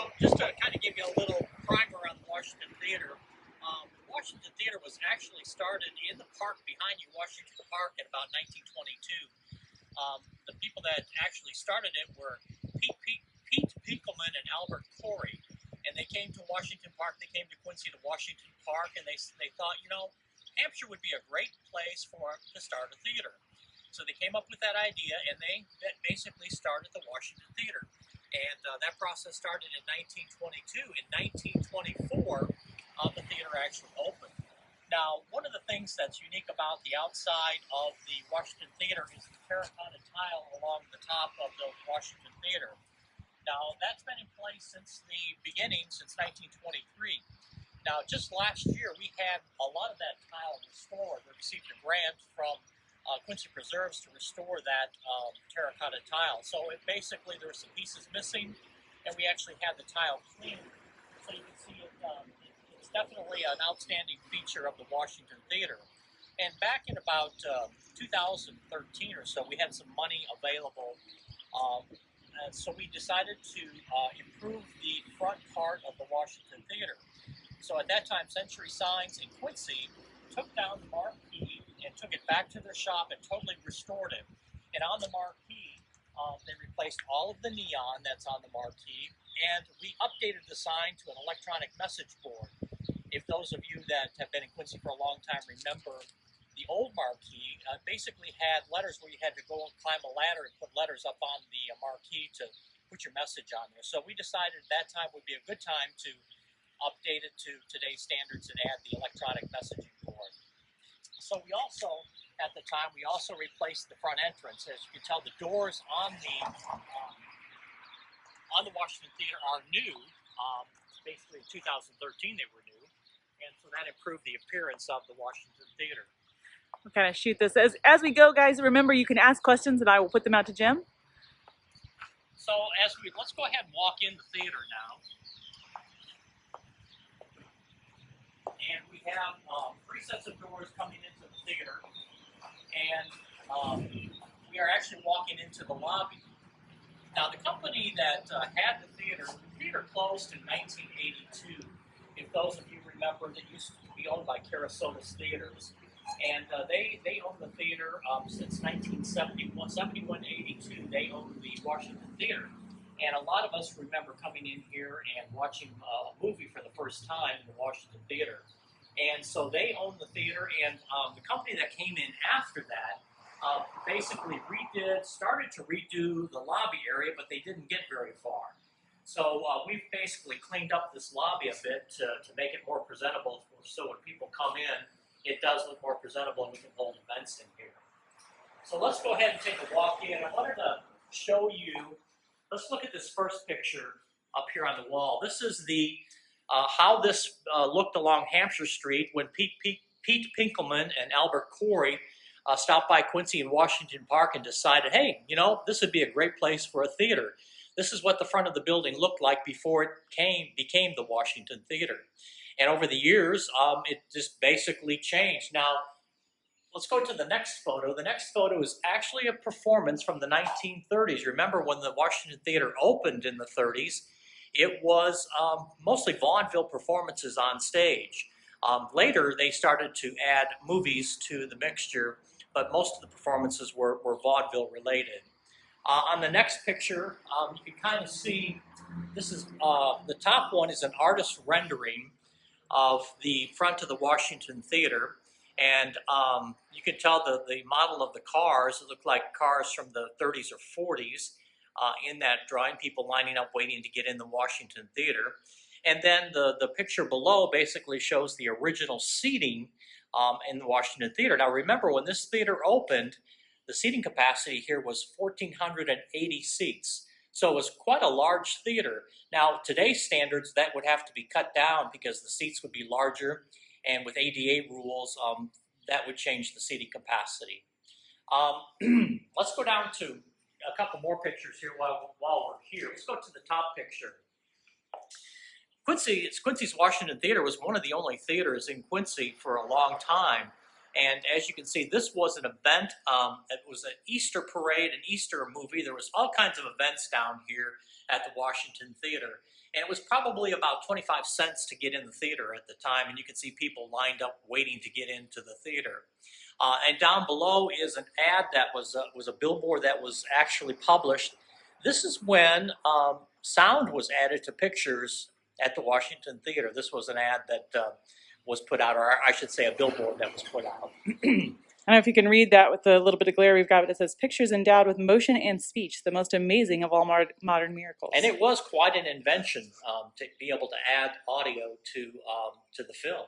Well, just to kind of give you a little primer on the Washington Theater, the Washington Theater was actually started in the park behind you, Washington Park, in about 1922. The people that actually started it were Pete Pinkelman and Albert Corey, and they came to Washington Park. They came to Quincy to Washington Park, and they thought, Hampshire would be a great place to start a theater. So they came up with that idea, and they basically started the Washington Theater. And that process started in 1922. In 1924, the theater actually opened. Now, one of the things that's unique about the outside of the Washington Theater is the terracotta tile along the top of the Washington Theater. Now, that's been in place since the beginning, since 1923. Now, just last year, we had a lot of that tile restored. We received a grant from Quincy Preserves to restore that terracotta tile. So basically there were some pieces missing, and we actually had the tile cleaned. So you can see it's definitely an outstanding feature of the Washington Theater. And back in about 2013 or so, we had some money available, and so we decided to improve the front part of the Washington Theater. So at that time, Century Signs in Quincy took down the marquee and took it back to their shop and totally restored it. And on the marquee, they replaced all of the neon that's on the marquee, and we updated the sign to an electronic message board. If those of you that have been in Quincy for a long time remember, the old marquee basically had letters where you had to go and climb a ladder and put letters up on the marquee to put your message on there. So we decided that time would be a good time to update it to today's standards and add the electronic messaging board. So we also, at the time, we also replaced the front entrance. As you can tell, the doors on the Washington Theater are new. Basically, in 2013 they were new, and so that improved the appearance of the Washington Theater. We'll kind of shoot this as we go, guys. Remember, you can ask questions, and I will put them out to Jim. So let's go ahead and walk in the theater now. And we have 3 sets of doors coming into the theater, and we are actually walking into the lobby. Now, the company that had the theater closed in 1982. If those of you remember, it used to be owned by Carasotis Theaters, and they owned the theater since 1971, 71 to 82. They owned the Washington Theater. And a lot of us remember coming in here and watching a movie for the first time in the Washington Theater. And so they owned the theater, and the company that came in after that basically started to redo the lobby area, but they didn't get very far. So we've basically cleaned up this lobby a bit to make it more presentable, so when people come in, it does look more presentable and we can hold events in here. So let's go ahead and take a walk in. I wanted to show you. Let's look at this first picture up here on the wall. This is the how this looked along Hampshire Street when Pete Pinkelman and Albert Corey stopped by Quincy and Washington Park and decided, hey, this would be a great place for a theater. This is what the front of the building looked like before it became the Washington Theater. And over the years, it just basically changed. Now, let's go to the next photo. The next photo is actually a performance from the 1930s. Remember when the Washington Theater opened in the 30s, it was mostly vaudeville performances on stage. Later, they started to add movies to the mixture, but most of the performances were vaudeville related. On the next picture, you can kind of see, this is the top one is an artist's rendering of the front of the Washington Theater. And you can tell the model of the cars look like cars from the 30s or 40s in that drawing, people lining up waiting to get in the Washington Theater. And then the picture below basically shows the original seating in the Washington Theater. Now remember, when this theater opened, the seating capacity here was 1,480 seats. So it was quite a large theater. Now, today's standards, that would have to be cut down because the seats would be larger, and with ADA rules, that would change the seating capacity. Let's go down to a couple more pictures here while we're here. Let's go to the top picture. Quincy's Washington Theater was one of the only theaters in Quincy for a long time And as you can see, this was an event. It was an Easter parade, an Easter movie. There was all kinds of events down here at the Washington Theater. And it was probably about 25 cents to get in the theater at the time. And you can see people lined up waiting to get into the theater. And down below is an ad that was a billboard that was actually published. This is when sound was added to pictures at the Washington Theater. This was an ad that was put out, or I should say a billboard that was put out. I don't know if you can read that with the little bit of glare we've got, but it says, "Pictures endowed with motion and speech, the most amazing of all modern miracles." And it was quite an invention to be able to add audio to the film.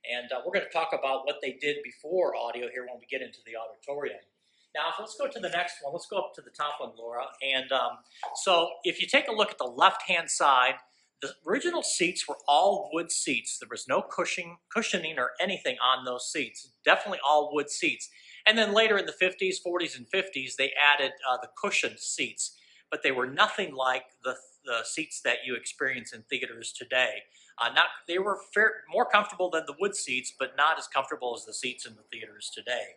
And we're going to talk about what they did before audio here when we get into the auditorium. Now, let's go to the next one. Let's go up to the top one, Laura. And so if you take a look at the left-hand side, the original seats were all wood seats. There was no cushioning or anything on those seats. Definitely all wood seats. And then later in the 50s, 40s, and 50s, they added the cushioned seats. But they were nothing like the seats that you experience in theaters today. They were more comfortable than the wood seats, but not as comfortable as the seats in the theaters today.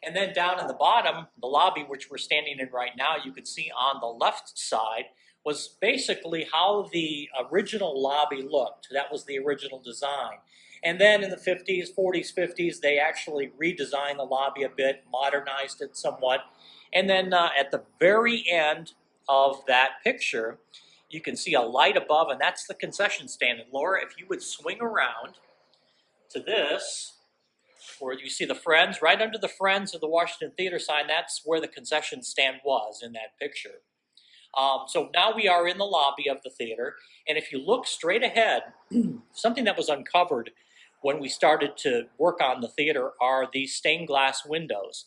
And then down in the bottom, the lobby, which we're standing in right now, you can see on the left side was basically how the original lobby looked. That was the original design. And then in the 50s, 40s, 50s, they actually redesigned the lobby a bit, modernized it somewhat. And then at the very end of that picture, you can see a light above, and that's the concession stand. And Laura, if you would swing around to this, where you see the Friends, right under the Friends of the Washington Theater sign, that's where the concession stand was in that picture. So now we are in the lobby of the theater, and if you look straight ahead, something that was uncovered when we started to work on the theater are these stained glass windows.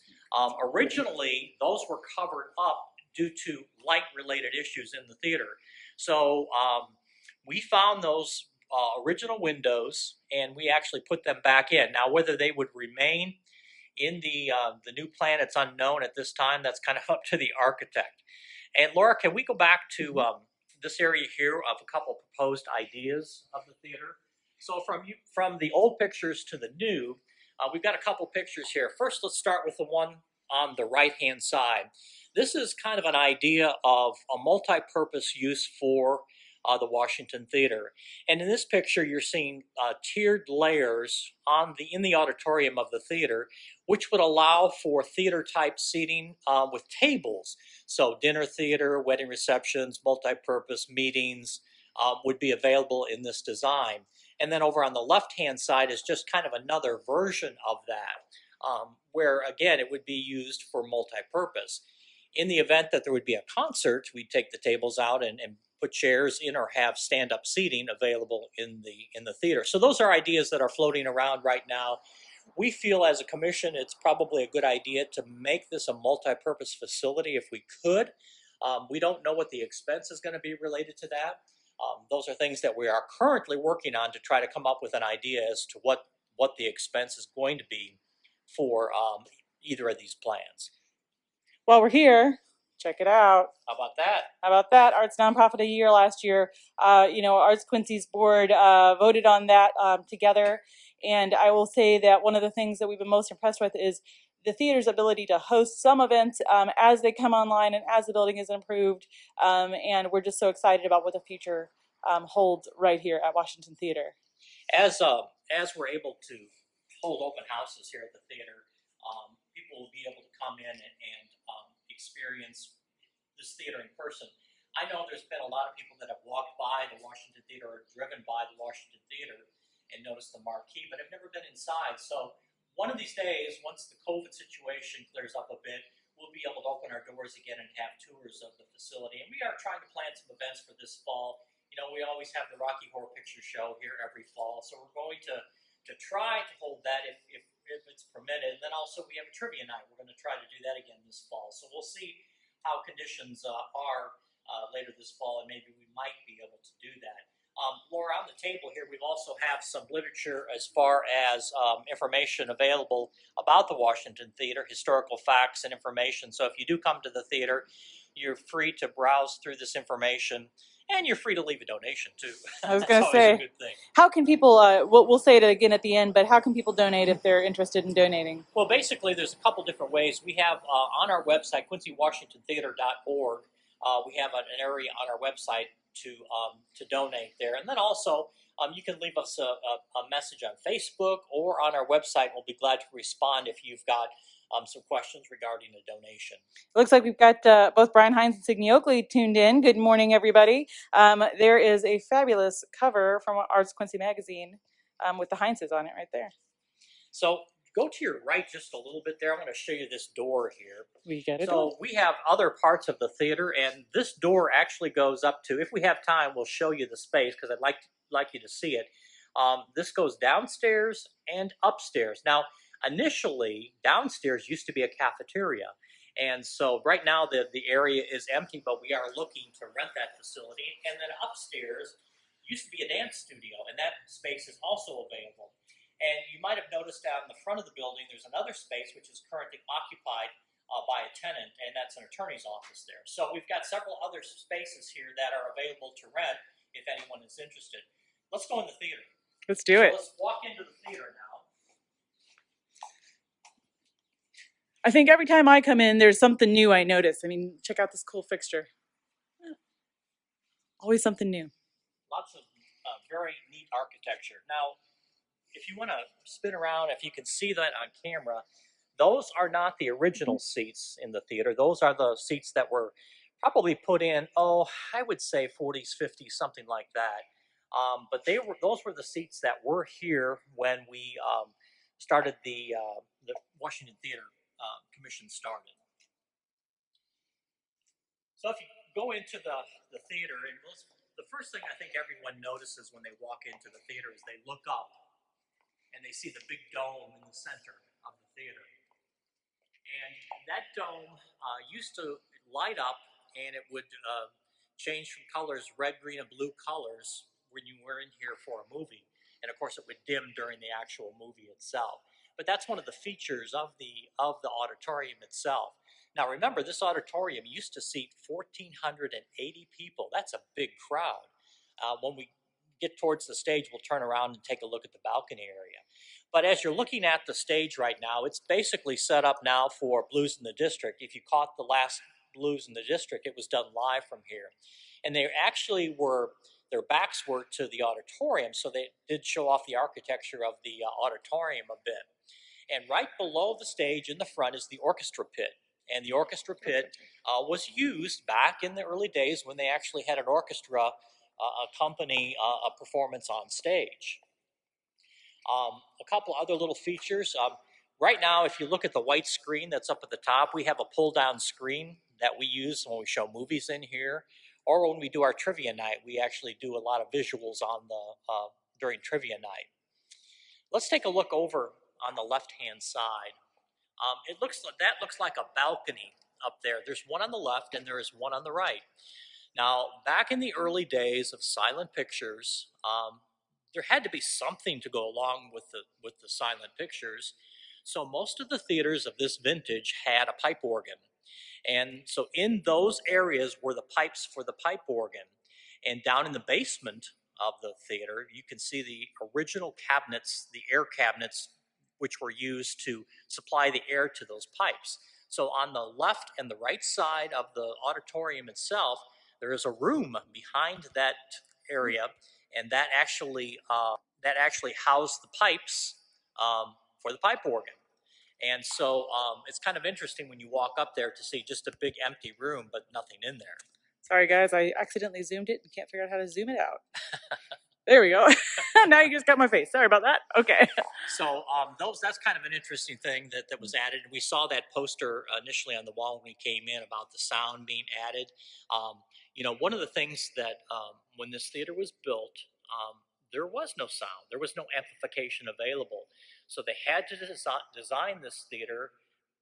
Originally, those were covered up due to light-related issues in the theater. So we found those original windows, and we actually put them back in. Now, whether they would remain in the new plan, it's unknown at this time. That's kind of up to the architect. And Laura, can we go back to this area here of a couple proposed ideas of the theater? So from the old pictures to the new, we've got a couple pictures here. First, let's start with the one on the right-hand side. This is kind of an idea of a multi-purpose use for the Washington Theater. And in this picture, you're seeing tiered layers in the auditorium of the theater, which would allow for theater-type seating with tables. So dinner theater, wedding receptions, multi-purpose meetings would be available in this design. And then over on the left-hand side is just kind of another version of that, where, again, it would be used for multi-purpose. In the event that there would be a concert, we'd take the tables out and put chairs in or have stand-up seating available in the theater. So those are ideas that are floating around right now. We feel as a commission it's probably a good idea to make this a multi-purpose facility if we could. We don't know what the expense is going to be related to that. Those are things that we are currently working on to try to come up with an idea as to what the expense is going to be for either of these plans. While we're here, check it out. How about that? How about that? Arts Nonprofit of the Year last year. Arts Quincy's board voted on that together. And I will say that one of the things that we've been most impressed with is the theater's ability to host some events as they come online and as the building is improved. And we're just so excited about what the future holds right here at Washington Theater. As we're able to hold open houses here at the theater, people will be able to come in and experience this theater in person. I know there's been a lot of people that have walked by the Washington Theater or driven by the Washington Theater and noticed the marquee, but have never been inside. So one of these days, once the COVID situation clears up a bit, we'll be able to open our doors again and have tours of the facility. And we are trying to plan some events for this fall. You know, we always have the Rocky Horror Picture Show here every fall, so we're going to try to hold that if it's permitted. And then also we have a trivia night. We're going to try to do that again this fall. So we'll see how conditions are later this fall, and maybe we might be able to do that. Laura, on the table here, we also have some literature as far as information available about the Washington Theater, historical facts and information. So if you do come to the theater, you're free to browse through this information and you're free to leave a donation too. I was That's going to always a say, good thing. how can people, we'll say it again at the end, but how can people donate if they're interested in donating? Well, basically, there's a couple different ways. We have on our website, QuincyWashingtonTheater.org, we have an area on our website to donate there. And then also, you can leave us a message on Facebook or on our website. We'll be glad to respond if you've got some questions regarding a donation. It looks like we've got both Brian Hines and Signe Oakley tuned in. Good morning, everybody. There is a fabulous cover from Arts Quincy magazine with the Hineses on it right there. So go to your right just a little bit there. I'm going to show you this door here. We got it. So we have other parts of the theater, and this door actually goes up to, if we have time, we'll show you the space because I'd like you to see it. This goes downstairs and upstairs. Now, initially, downstairs used to be a cafeteria. And so right now the area is empty, but we are looking to rent that facility. And then upstairs used to be a dance studio, and that space is also available. And you might have noticed down in the front of the building, there's another space which is currently occupied by a tenant, and that's an attorney's office there. So we've got several other spaces here that are available to rent if anyone is interested. Let's go in the theater. Let's do it. Let's walk into the theater now. I think every time I come in, there's something new I notice. I mean, check out this cool fixture. Always something new. Lots of very neat architecture. Now, if you want to spin around, if you can see that on camera, those are not the original seats in the theater. Those are the seats that were probably put in, I would say 40s, 50s, something like that. But those were the seats that were here when we started the Washington Theater Commission started. So if you go into the theater, and the first thing I think everyone notices when they walk into the theater is they look up and they see the big dome in the center of the theater. And that dome used to light up, and it would change from colors, red, green, and blue colors when you were in here for a movie. And of course, it would dim during the actual movie itself. But that's one of the features of the auditorium itself. Now remember, this auditorium used to seat 1,480 people. That's a big crowd. When we get towards the stage, we'll turn around and take a look at the balcony area. But as you're looking at the stage right now, it's basically set up now for Blues in the District. If you caught the last Blues in the District, it was done live from here. And they actually their backs were to the auditorium, so they did show off the architecture of the auditorium a bit. And right below the stage in the front is the orchestra pit. And the orchestra pit was used back in the early days when they actually had an orchestra accompany a performance on stage. A couple other little features. Right now, if you look at the white screen that's up at the top, we have a pull-down screen that we use when we show movies in here, or when we do our trivia night. We actually do a lot of visuals on during trivia night. Let's take a look over on the left-hand side. That looks like a balcony up there. There's one on the left and there is one on the right. Now, back in the early days of silent pictures, there had to be something to go along with the silent pictures. So most of the theaters of this vintage had a pipe organ. And so in those areas were the pipes for the pipe organ. And down in the basement of the theater, you can see the original cabinets, the air cabinets, which were used to supply the air to those pipes. So on the left and the right side of the auditorium itself, there is a room behind that area, and that actually housed the pipes for the pipe organ. And so it's kind of interesting when you walk up there to see just a big empty room, but nothing in there. Sorry, guys, I accidentally zoomed it and can't figure out how to zoom it out. There we go. Now you just got my face. Sorry about that. Okay. So that's kind of an interesting thing that was added. We saw that poster initially on the wall when we came in about the sound being added. One of the things that when this theater was built, there was no sound. There was no amplification available. So they had to design this theater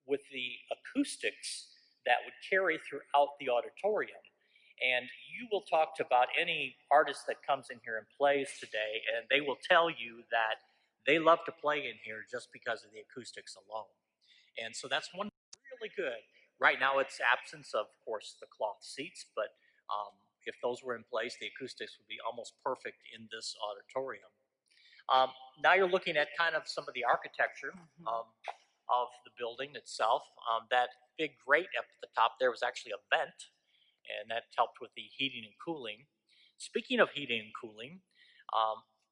with the acoustics that would carry throughout the auditorium. And you will talk to about any artist that comes in here and plays today, and they will tell you that they love to play in here just because of the acoustics alone. And so that's one really good. Right now it's absence of course, the cloth seats, but if those were in place, the acoustics would be almost perfect in this auditorium. Now you're looking at kind of some of the architecture of the building itself. That big grate up at the top there was actually a vent, and that helped with the heating and cooling. Speaking of heating and cooling,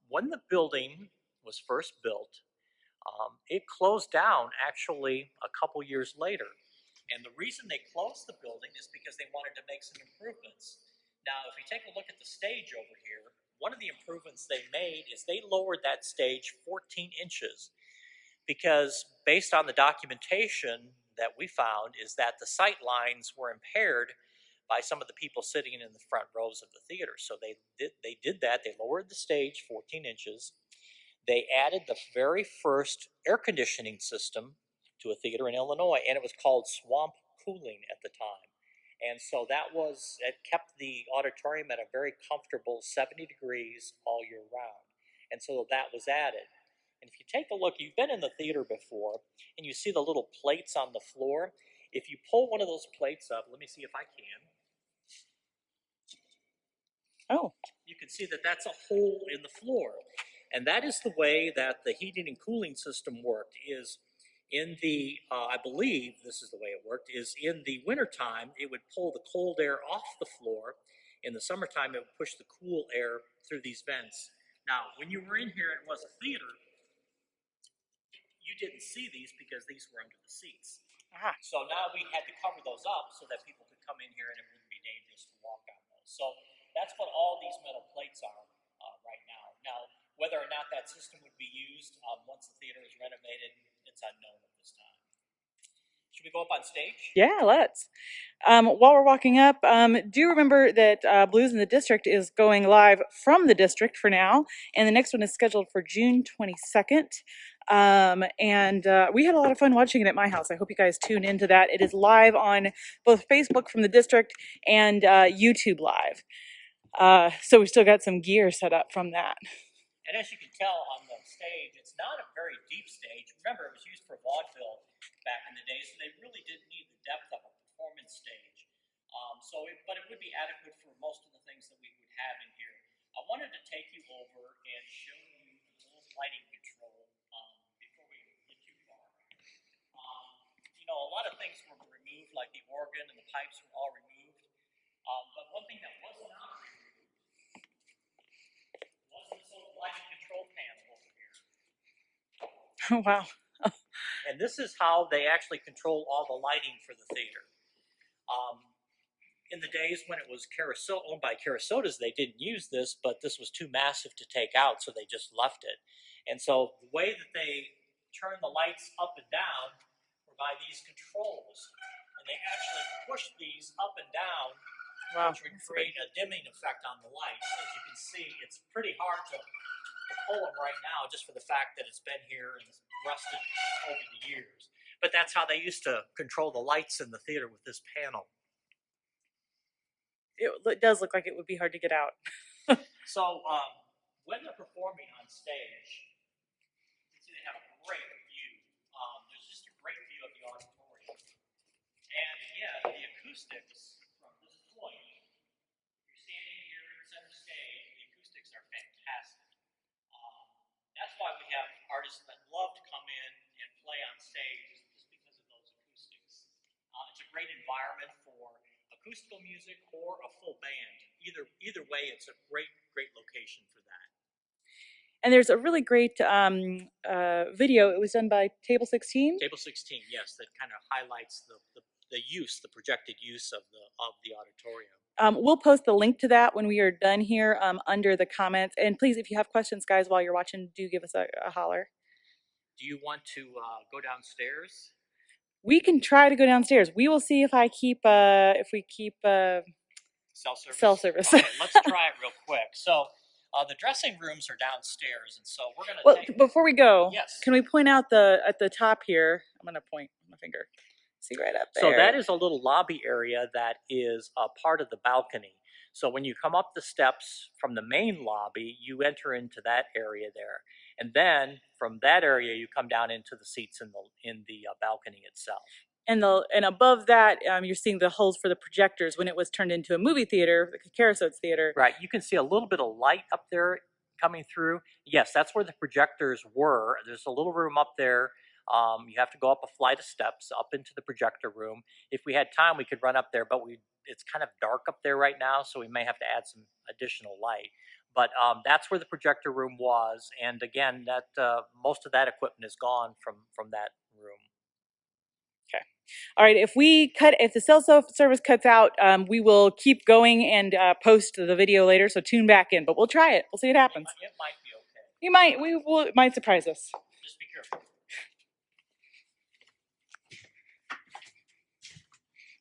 when the building was first built, it closed down actually a couple years later. And the reason they closed the building is because they wanted to make some improvements. Now, if you take a look at the stage over here, one of the improvements they made is they lowered that stage 14 inches because based on the documentation that we found is that the sight lines were impaired by some of the people sitting in the front rows of the theater. So they did that. They lowered the stage 14 inches. They added the very first air conditioning system to a theater in Illinois, and it was called swamp cooling at the time. And so it kept the auditorium at a very comfortable 70 degrees all year round. And so that was added. And if you take a look, you've been in the theater before, and you see the little plates on the floor. If you pull one of those plates up, let me see if I can. Oh. You can see that that's a hole in the floor. And that is the way that the heating and cooling system worked, is in the, I believe this is the way it worked, is in the wintertime, it would pull the cold air off the floor. In the summertime, it would push the cool air through these vents. Now, when you were in here and it was a theater, you didn't see these because these were under the seats. Ah. So now we had to cover those up so that people could come in here and it wouldn't be dangerous to walk on those. So that's what all these metal plates are right now. Now, whether or not that system would be used once the theater is renovated, it's unknown at this time. Should we go up on stage? Yeah, let's. While we're walking up, do remember that Blues in the District is going live from the district for now, and the next one is scheduled for June 22nd. And we had a lot of fun watching it at my house. I hope you guys tune into that. It is live on both Facebook from the district and YouTube live. So we still got some gear set up from that. And as you can tell on the stage, it's not a very deep stage. Remember, it was used for vaudeville back in the day, so they really didn't need the depth of a performance stage. But it would be adequate for most of the things that we would have in here. I wanted to take you over and show you the little lighting control before we get too far. A lot of things were removed, like the organ and the pipes were all removed. But one thing that was not removed was this little lighting control panel over here. Oh, wow. And this is how they actually control all the lighting for the theater. In the days when it was owned by Carasotas, they didn't use this, but this was too massive to take out, so they just left it. And so the way that they turn the lights up and down were by these controls. And they actually push these up and down, Wow. which would create a dimming effect on the lights. As you can see, it's pretty hard to pull them right now just for the fact that it's been here and rusted over the years. But that's how they used to control the lights in the theater, with this panel. It does look like it would be hard to get out. So when they're performing on stage, you see they have a great view. There's just a great view of the auditorium. And again, the acoustics from this point, if you're standing here at center stage, the acoustics are fantastic. That's why we have artists that love to come in and play on stage, just because of those acoustics. It's a great environment for acoustical music or a full band. Either way, it's a great location for that. And there's a really great video. It was done by Table 16. Table 16, yes, that kind of highlights the projected use of the auditorium. We'll post the link to that when we are done here under the comments. And please, if you have questions, guys, while you're watching, do give us a holler. Do you want to go downstairs? We can try to go downstairs. We will see if we keep cell service. Okay, let's try it real quick. So the dressing rooms are downstairs, and so we're going to before we go, yes. Can we point out at the top here? I'm going to point my finger. See right up there. So that is a little lobby area that is a part of the balcony. So when you come up the steps from the main lobby, you enter into that area there. And then from that area, you come down into the seats in the balcony itself. and above that, you're seeing the holes for the projectors when it was turned into a movie theater, the Kerasotes Theater. Right, you can see a little bit of light up there coming through. Yes, that's where the projectors were. There's a little room up there. You have to go up a flight of steps up into the projector room. If we had time, we could run up there, but it's kind of dark up there right now, so we may have to add some additional light. But that's where the projector room was, and again, that most of that equipment is gone from that room. Okay. All right. If the cell service cuts out, we will keep going and post the video later. So tune back in, but we'll try it. We'll see what happens. It might be okay. It might surprise us. Just be careful.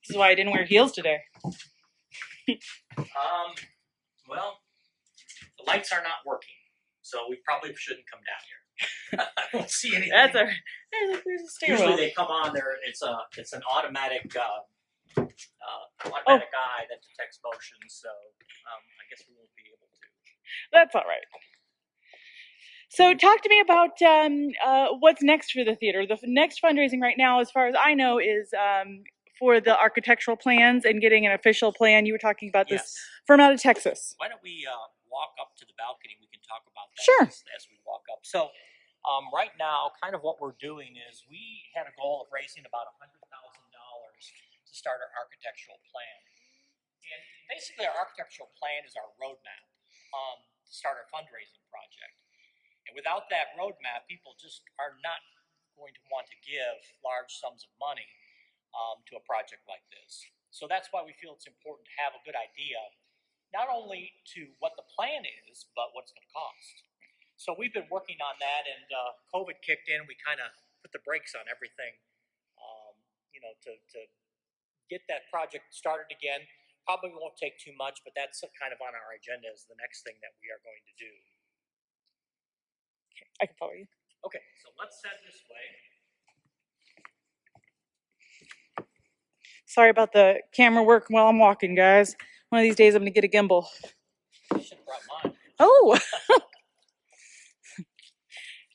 This is why I didn't wear heels today. Well, the lights are not working, so we probably shouldn't come down here. I don't see anything. That's all right. There's a stairwell. Usually they come on there. It's an automatic eye that detects motion. So I guess we won't be able to. That's all right. So talk to me about what's next for the theater. The next fundraising right now, as far as I know, is for the architectural plans and getting an official plan. You were talking about this firm out of Texas. Why don't we walk up to the balcony? We can talk about that sure. as we walk up. So right now, kind of what we're doing is we had a goal of raising about $100,000 to start our architectural plan. And basically, our architectural plan is our roadmap to start our fundraising project. And without that roadmap, people just are not going to want to give large sums of money to a project like this. So that's why we feel it's important to have a good idea, not only to what the plan is, but what it's going to cost. So we've been working on that, and COVID kicked in. We kind of put the brakes on everything, to get that project started again. Probably won't take too much, but that's kind of on our agenda as the next thing that we are going to do. Okay, I can follow you. Okay, so let's head this way. Sorry about the camera work while I'm walking, guys. One of these days I'm going to get a gimbal. You should have brought mine. Oh!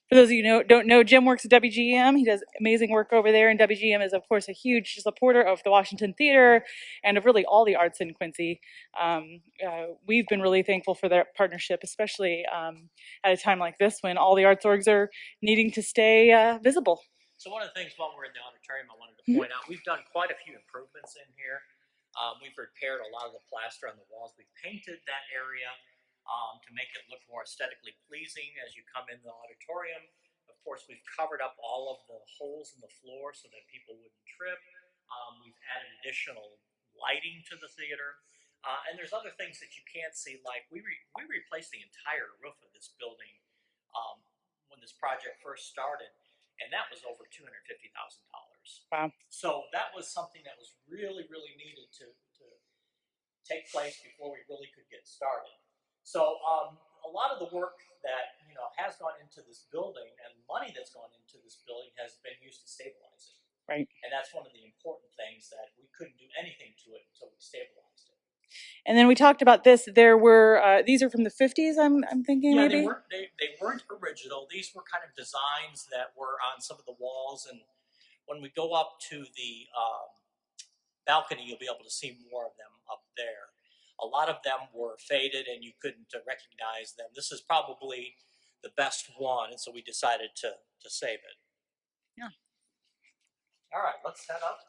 For those of you who don't know, Jim works at WGM. He does amazing work over there, and WGM is, of course, a huge supporter of the Washington Theater and of really all the arts in Quincy. We've been really thankful for their partnership, especially at a time like this when all the arts orgs are needing to stay visible. So one of the things while we're in the auditorium I wanted to point out, we've done quite a few improvements in here. We've repaired a lot of the plaster on the walls. We've painted that area to make it look more aesthetically pleasing as you come in the auditorium. Of course, we've covered up all of the holes in the floor so that people wouldn't trip. We've added additional lighting to the theater. And there's other things that you can't see, like we replaced the entire roof of this building when this project first started, and that was over $250,000. Wow. So that was something that was really, really needed to take place before we really could get started. So a lot of the work that has gone into this building and money that's gone into this building has been used to stabilize it. Right. And that's one of the important things, that we couldn't do anything to it until we stabilized it. And then we talked about this. There were these are from the 50s. I'm thinking maybe. They weren't original. These were kind of designs that were on some of the walls. And when we go up to the balcony, you'll be able to see more of them up there. A lot of them were faded and you couldn't recognize them. This is probably the best one, and so we decided to save it. Yeah. All right, let's head up.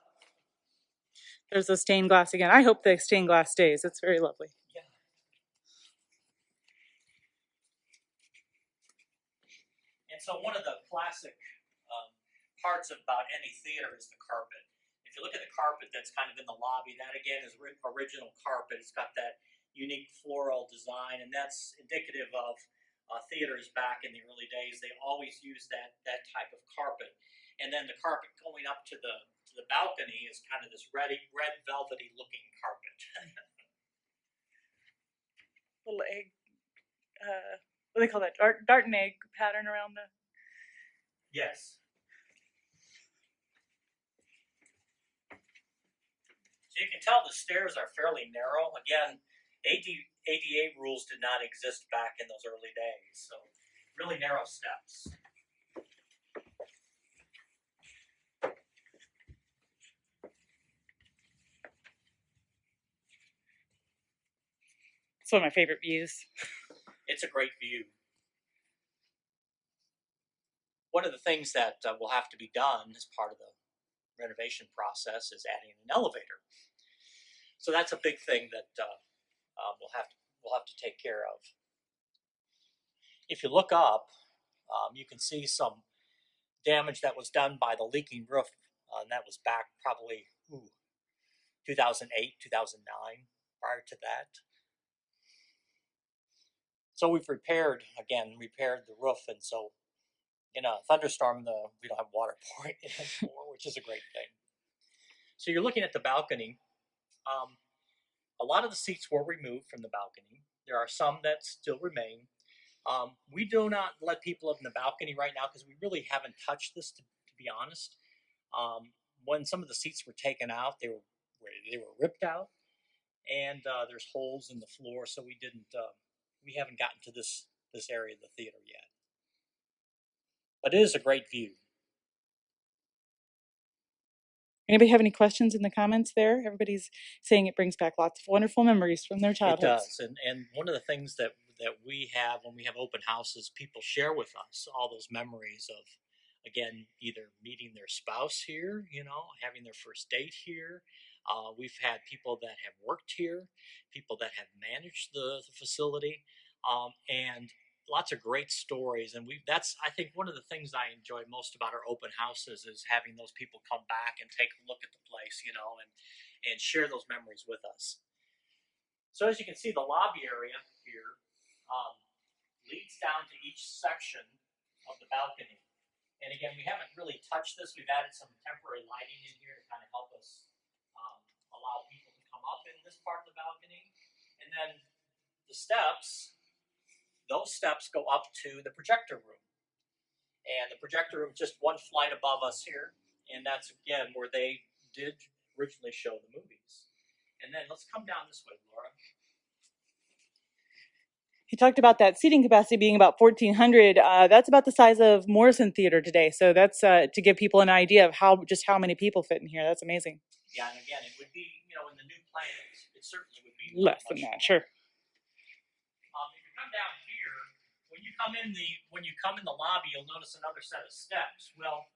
There's the stained glass again. I hope the stained glass stays. It's very lovely. Yeah. And so one of the classic parts about any theater is the carpet. If you look at the carpet that's kind of in the lobby, that again is original carpet. It's got that unique floral design, and that's indicative of theaters back in the early days. They always used that type of carpet. And then the carpet going up to the balcony is kind of this red velvety looking carpet. Little egg, what do they call that? Dart and egg pattern around the. Yes. So you can tell the stairs are fairly narrow. Again, ADA rules did not exist back in those early days, so really narrow steps. It's one of my favorite views. It's a great view. One of the things that will have to be done as part of the renovation process is adding an elevator. So that's a big thing that we'll have to take care of. If you look up, you can see some damage that was done by the leaking roof, and that was back probably 2008, 2009. Prior to that, so we've repaired the roof, and so in a thunderstorm, we don't have water pouring in anymore, which is a great thing. So you're looking at the balcony. A lot of the seats were removed from the balcony. There are some that still remain. We do not let people up in the balcony right now because we really haven't touched this, to be honest. When some of the seats were taken out, they were ripped out, and there's holes in the floor, so we haven't gotten to this area of the theater yet. But it is a great view. Anybody have any questions in the comments there? Everybody's saying it brings back lots of wonderful memories from their childhoods. It does, and one of the things that we have when we have open houses, people share with us all those memories of, again, either meeting their spouse here, having their first date here. We've had people that have worked here, people that have managed the facility, and lots of great stories. And that's, I think, one of the things I enjoy most about our open houses is having those people come back and take a look at the place, and share those memories with us. So as you can see, the lobby area here leads down to each section of the balcony. And again, we haven't really touched this. We've added some temporary lighting in here to kind of help us allow people to come up in this part of the balcony. And then the steps, those steps go up to the projector room. And the projector room is just one flight above us here. And that's, again, where they did originally show the movies. And then let's come down this way, Laura. He talked about that seating capacity being about 1,400. That's about the size of Morrison Theater today. So that's to give people an idea of how many people fit in here. That's amazing. Yeah, and again, it would be, in the new plans, it certainly would be less than that, sure. If you come down here, when you come in the lobby, you'll notice another set of steps. Well,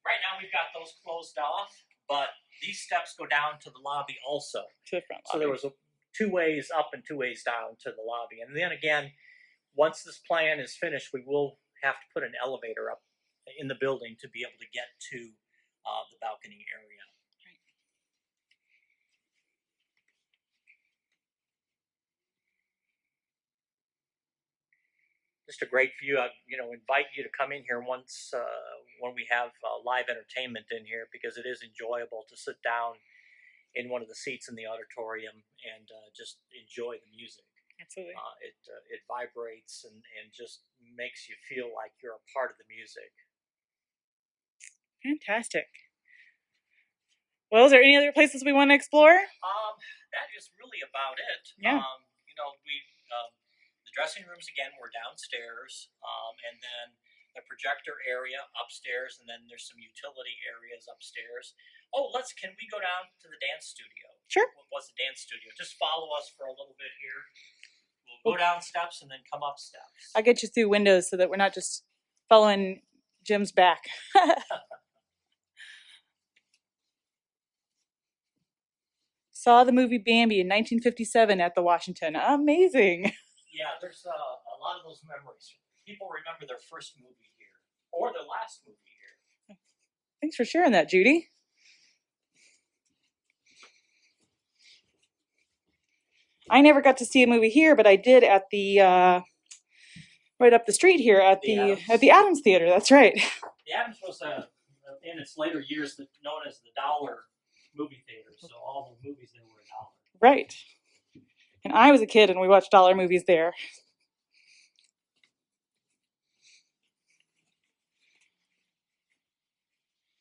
right now we've got those closed off, but these steps go down to the lobby also. To the front lobby. So there was two ways up and two ways down to the lobby. And then again, once this plan is finished, we will have to put an elevator up in the building to be able to get to the balcony area. Just a great view. I invite you to come in here once when we have live entertainment in here, because it is enjoyable to sit down in one of the seats in the auditorium and just enjoy the music. Absolutely. It vibrates and just makes you feel like you're a part of the music. Fantastic. Well, is there any other places we want to explore? That is really about it. Yeah. The dressing rooms, again, were downstairs, and then the projector area upstairs, and then there's some utility areas upstairs. Oh, can we go down to the dance studio? Sure. What was the dance studio? Just follow us for a little bit here. We'll go down steps and then come up steps. I'll get you through windows so that we're not just following Jim's back. Saw the movie Bambi in 1957 at the Washington. Amazing. Yeah, there's a lot of those memories. People remember their first movie here or their last movie here. Thanks for sharing that, Judy. I never got to see a movie here, but I did at the right up the street here at the Adams Theater. That's right. The Adams was in its later years known as the Dollar Movie Theater, so all the movies there were $1. Right. And I was a kid and we watched dollar movies there.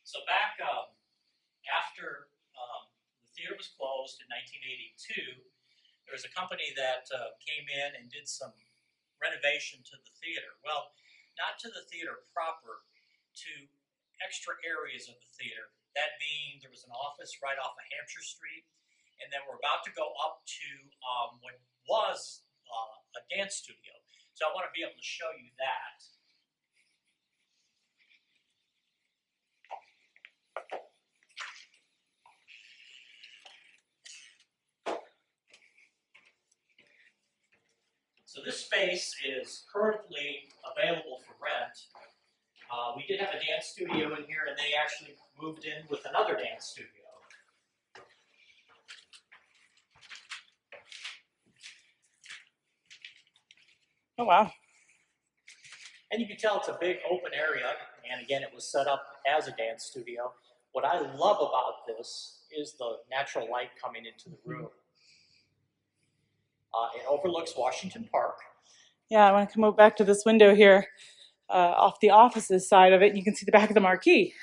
So back after the theater was closed in 1982, there was a company that came in and did some renovation to the theater. Well, not to the theater proper, to extra areas of the theater. That being, there was an office right off of Hampshire Street, and then we're about to go up to was a dance studio. So I want to be able to show you that. So this space is currently available for rent. We did have a dance studio in here, and they actually moved in with another dance studio. Oh, wow. And you can tell it's a big open area, and again, it was set up as a dance studio. What I love about this is the natural light coming into the room. It overlooks Washington Park. Yeah, I want to come back to this window here off the offices side of it, and you can see the back of the marquee.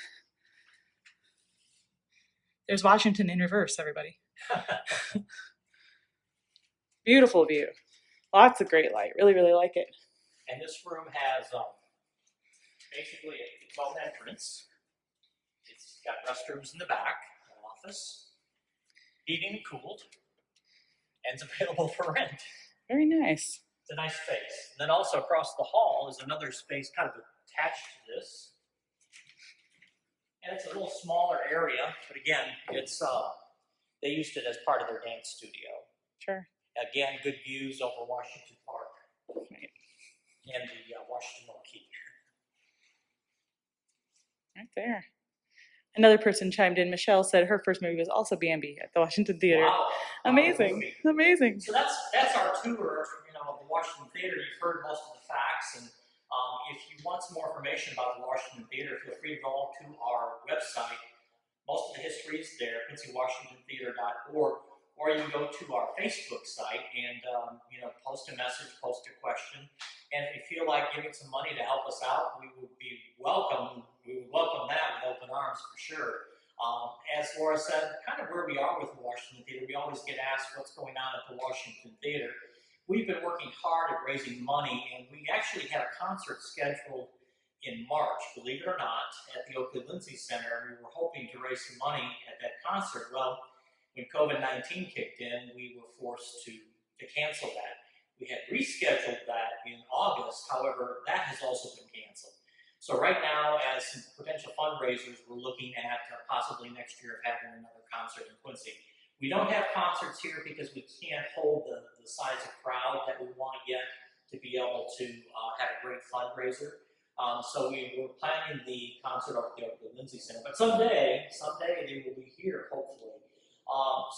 There's Washington in reverse, everybody. Beautiful view. Lots of great light. Really, really like it. And this room has basically its own entrance. It's got restrooms in the back, an office, heating and cooled, and it's available for rent. Very nice. It's a nice space. And then also across the hall is another space kind of attached to this. And it's a little smaller area, but again, it's they used it as part of their dance studio. Sure. Again, good views over Washington Park. Right. And the Washington Marquee. Right there. Another person chimed in. Michelle said her first movie was also Bambi at the Washington Theater. Wow. Amazing. Amazing. So that's our tour, of the Washington Theater. You've heard most of the facts, and if you want some more information about the Washington Theater, feel free to go to our website. Most of the history is there, QuincyWashingtonTheater.org, or you can go to our Facebook site and post a message, post a question. And if you feel like giving some money to help us out, we would welcome that with open arms for sure. As Laura said, kind of where we are with the Washington Theater, we always get asked what's going on at the Washington Theater. We've been working hard at raising money, and we actually had a concert scheduled in March, believe it or not, at the Oakley Lindsay Center. We were hoping to raise some money at that concert. Well, when COVID-19 kicked in, we were forced to cancel that. We had rescheduled that in August, however, that has also been canceled. So right now, as some potential fundraisers, we're looking at possibly next year having another concert in Quincy. We don't have concerts here because we can't hold the size of crowd that we want yet to be able to have a great fundraiser. So we were planning the concert over at the Lindsay Center, but someday they will be here, hopefully.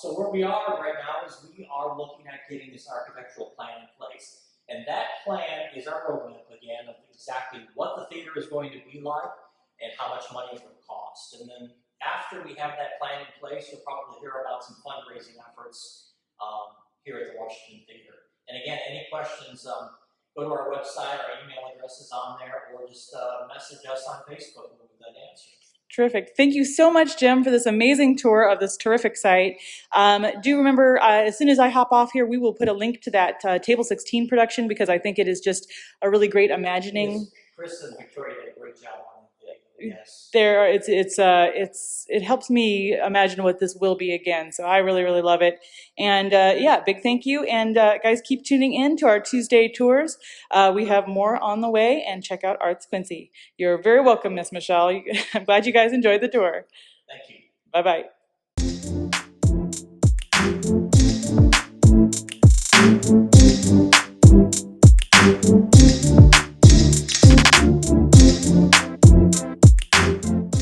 So where we are right now is we are looking at getting this architectural plan in place. And that plan is our roadmap again of exactly what the theater is going to be like and how much money it will cost. And then after we have that plan in place, you'll probably hear about some fundraising efforts here at the Washington Theater. And again, any questions, go to our website, our email address is on there, or just message us on Facebook and we'll get that answer. Terrific. Thank you so much, Jim, for this amazing tour of this terrific site. Do remember, as soon as I hop off here, we will put a link to that Table 16 production because I think it is just a really great imagining. Chris and Victoria did a great job on it. Yes. It helps me imagine what this will be again. So I really, really love it. And yeah, big thank you. And guys, keep tuning in to our Tuesday tours. We have more on the way, and check out Arts Quincy. You're very welcome, Miss Michelle. I'm glad you guys enjoyed the tour. Thank you. Bye-bye.